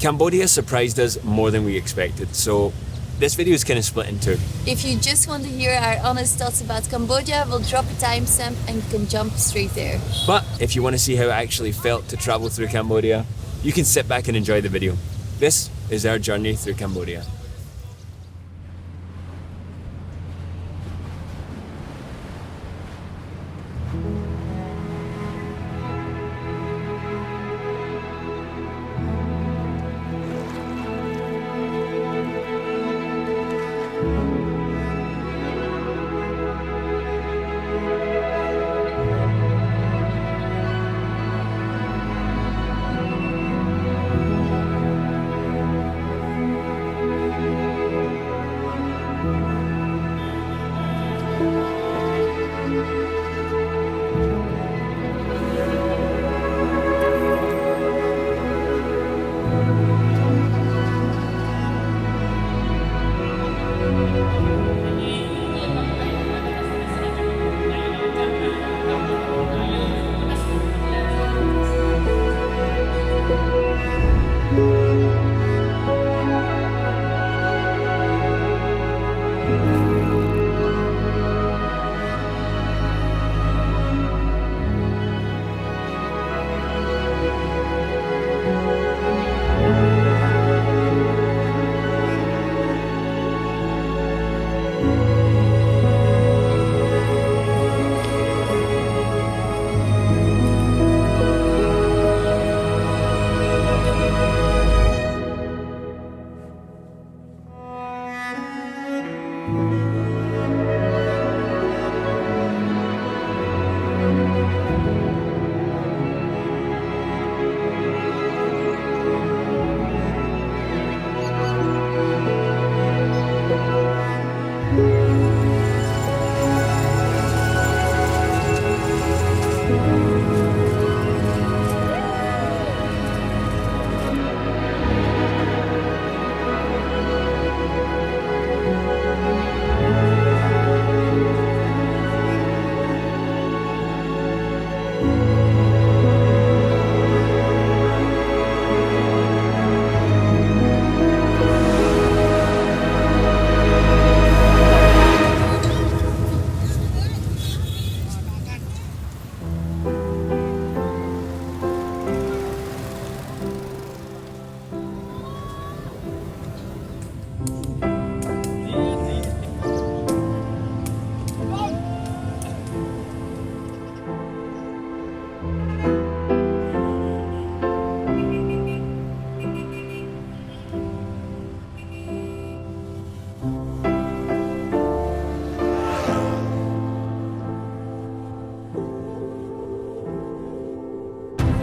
Cambodia surprised us more than we expected, so this video is kind of split in two. If you just want to hear our honest thoughts about Cambodia, we'll drop a timestamp and you can jump straight there. But if you want to see how it actually felt to travel through Cambodia, you can sit back and enjoy the video. This is our journey through Cambodia.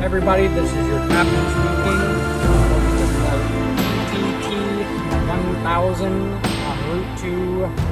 Everybody, this is your captain speaking. TT-1000 en route to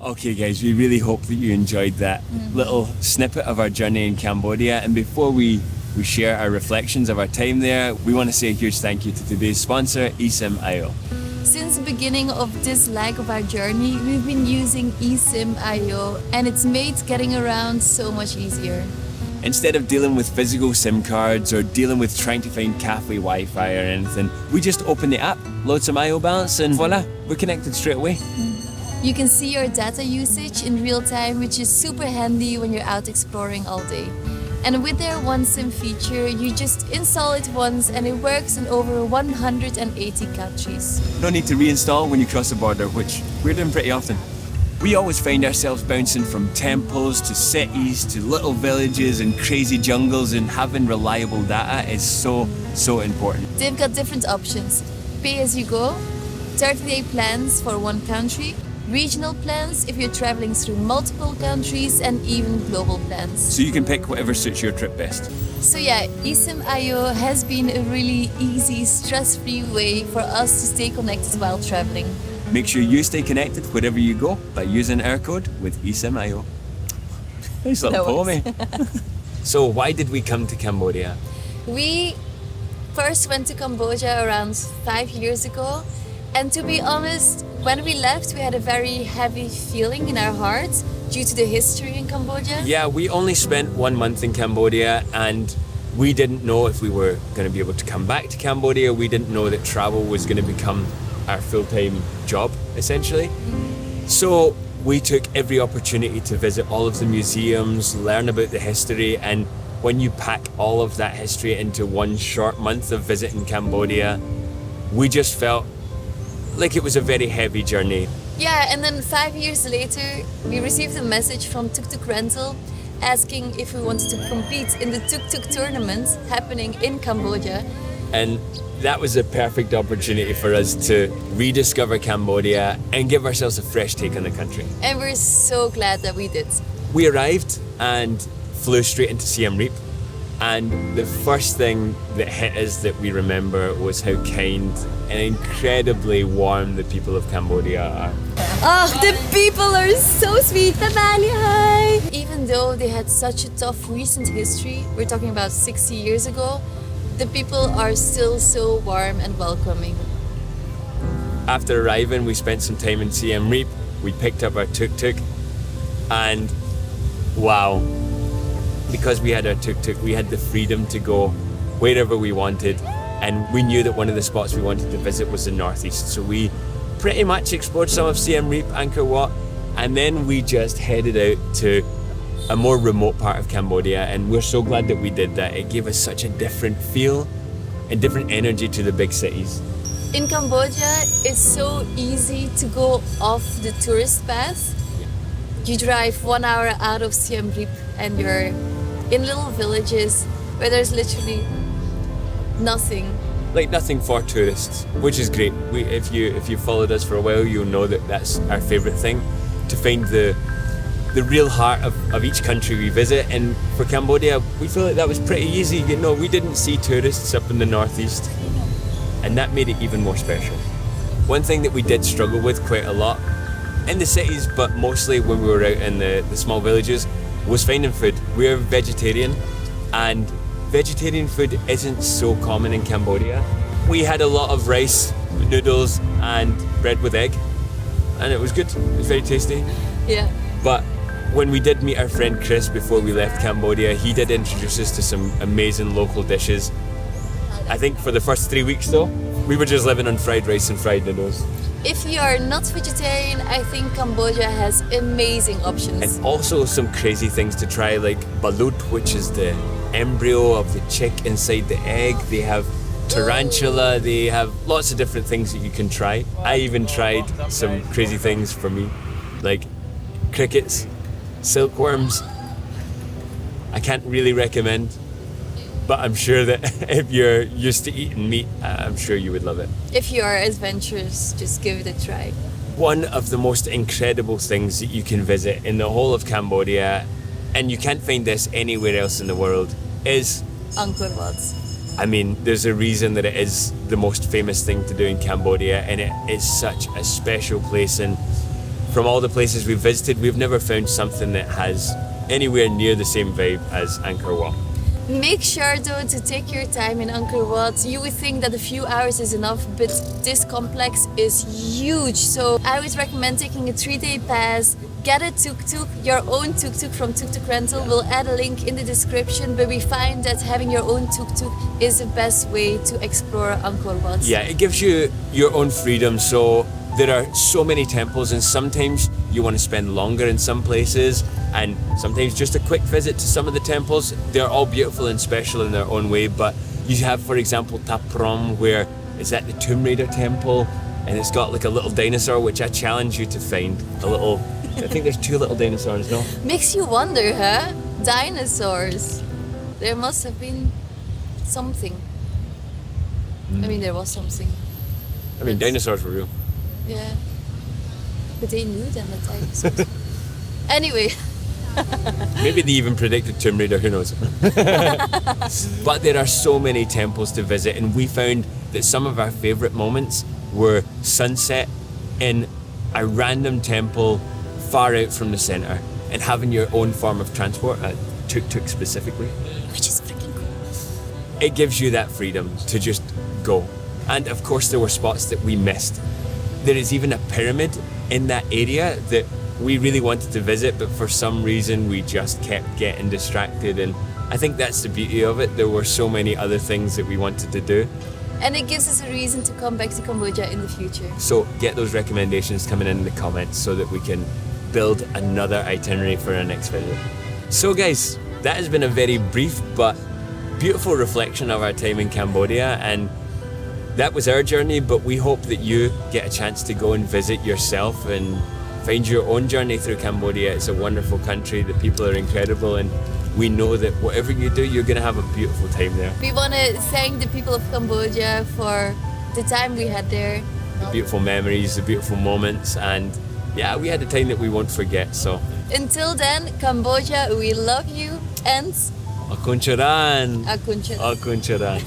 Okay guys, we really hope that you enjoyed that little snippet of our journey in Cambodia, and before we share our reflections of our time there, we want to say a huge thank you to today's sponsor, eSIM.io. Since the beginning of this leg of our journey, we've been using eSIM.io and it's made getting around so much easier. Instead of dealing with physical SIM cards or dealing with trying to find cafe Wi-Fi or anything, we just open the app, load some IO balance and voila, we're connected straight away. You can see your data usage in real time, which is super handy when you're out exploring all day. And with their One SIM feature, you just install it once and it works in over 180 countries. No need to reinstall when you cross the border, which we're doing pretty often. We always find ourselves bouncing from temples to cities to little villages and crazy jungles, and having reliable data is so important. They've got different options. Pay as you go, 30-day plans for one country, regional plans if you're traveling through multiple countries, and even global plans. So you can pick whatever suits your trip best. So yeah, eSIM.io has been a really easy, stress-free way for us to stay connected while traveling. Make sure you stay connected wherever you go by using our code with eSIM.io. Nice little poem. So why did we come to Cambodia? We first went to Cambodia around 5 years ago, and to be honest, when we left we had a very heavy feeling in our hearts due to the history in Cambodia. Yeah, we only spent 1 month in Cambodia, and we didn't know if we were going to be able to come back to Cambodia. We didn't know that travel was going to become our full-time job, essentially. So we took every opportunity to visit all of the museums, learn about the history, and when you pack all of that history into 1 short month of visiting Cambodia, we just felt like it was a very heavy journey. Yeah, and then 5 years later, we received a message from Tuk Tuk Rental asking if we wanted to compete in the Tuk Tuk tournament happening in Cambodia. And that was a perfect opportunity for us to rediscover Cambodia and give ourselves a fresh take on the country. And we're so glad that we did. We arrived and flew straight into Siem Reap. And the first thing that hit us that we remember was how kind and incredibly warm the people of Cambodia are. Oh, the people are so sweet. Hi. Even though they had such a tough recent history, we're talking about 60 years ago, the people are still so warm and welcoming. After arriving, we spent some time in Siem Reap. We picked up our tuk-tuk, and wow, because we had our tuk-tuk, we had the freedom to go wherever we wanted, and we knew that one of the spots we wanted to visit was the northeast. So we pretty much explored some of Siem Reap, Angkor Wat, and then we just headed out to a more remote part of Cambodia, and we're so glad that we did that. It gave us such a different feel and different energy to the big cities. In Cambodia, it's so easy to go off the tourist path. You drive 1 hour out of Siem Reap and you're in little villages where there's literally nothing. Like nothing for tourists, which is great. If you followed us for a while, you'll know that that's our favourite thing, to find the real heart of each country we visit. And for Cambodia, we feel like that was pretty easy. You know, we didn't see tourists up in the northeast, and that made it even more special. One thing that we did struggle with quite a lot in the cities, but mostly when we were out in the small villages, was finding food. We're vegetarian, and vegetarian food isn't so common in Cambodia. We had a lot of rice, noodles, and bread with egg, and it was good. It was very tasty. Yeah. But when we did meet our friend Chris before we left Cambodia, he did introduce us to some amazing local dishes. I think for the first 3 weeks though, we were just living on fried rice and fried noodles. If you are not vegetarian, I think Cambodia has amazing options. And also some crazy things to try, like balut, which is the embryo of the chick inside the egg. They have tarantula, they have lots of different things that you can try. I even tried some crazy things for me, like crickets, silkworms. I can't really recommend, but I'm sure that if you're used to eating meat, I'm sure you would love it. If you are adventurous, just give it a try. One of the most incredible things that you can visit in the whole of Cambodia, and you can't find this anywhere else in the world, is Angkor Wat. I mean, there's a reason that it is the most famous thing to do in Cambodia, and it is such a special place. And from all the places we've visited, we've never found something that has anywhere near the same vibe as Angkor Wat. Make sure though to take your time in Angkor Wat. You would think that a few hours is enough, but this complex is huge. So I would recommend taking a 3-day pass, get a tuk-tuk, your own tuk-tuk from Tuk Tuk Rental. We'll add a link in the description, but we find that having your own tuk-tuk is the best way to explore Angkor Wat. Yeah, it gives you your own freedom. So There are so many temples, and sometimes you want to spend longer in some places, and sometimes just a quick visit to some of the temples. They're all beautiful and special in their own way, but you have, for example, Taprom, where it's at the Tomb Raider temple, and it's got like a little dinosaur, which I challenge you to find. I think there's 2 little dinosaurs, no? Makes you wonder, huh? Dinosaurs. There must have been something. I mean, there was something. I mean, But- dinosaurs were real. Yeah. But they knew them, the dinosaurs. Anyway. Maybe they even predicted Tomb Raider, who knows? But there are so many temples to visit, and we found that some of our favourite moments were sunset in a random temple far out from the centre, and having your own form of transport, a tuk-tuk specifically. Which is freaking cool. It gives you that freedom to just go. And of course there were spots that we missed. There is even a pyramid in that area that we really wanted to visit, but for some reason we just kept getting distracted, and I think that's the beauty of it. There were so many other things that we wanted to do. And it gives us a reason to come back to Cambodia in the future. So get those recommendations coming in the comments so that we can build another itinerary for our next visit. So guys, that has been a very brief but beautiful reflection of our time in Cambodia, and that was our journey, but we hope that you get a chance to go and visit yourself and find your own journey through Cambodia. It's a wonderful country, the people are incredible, and we know that whatever you do, you're going to have a beautiful time there. We want to thank the people of Cambodia for the time we had there. The beautiful memories, the beautiful moments, and yeah, we had a time that we won't forget, so. Until then, Cambodia, we love you and Akuncharan! Akuncha. Akuncharan!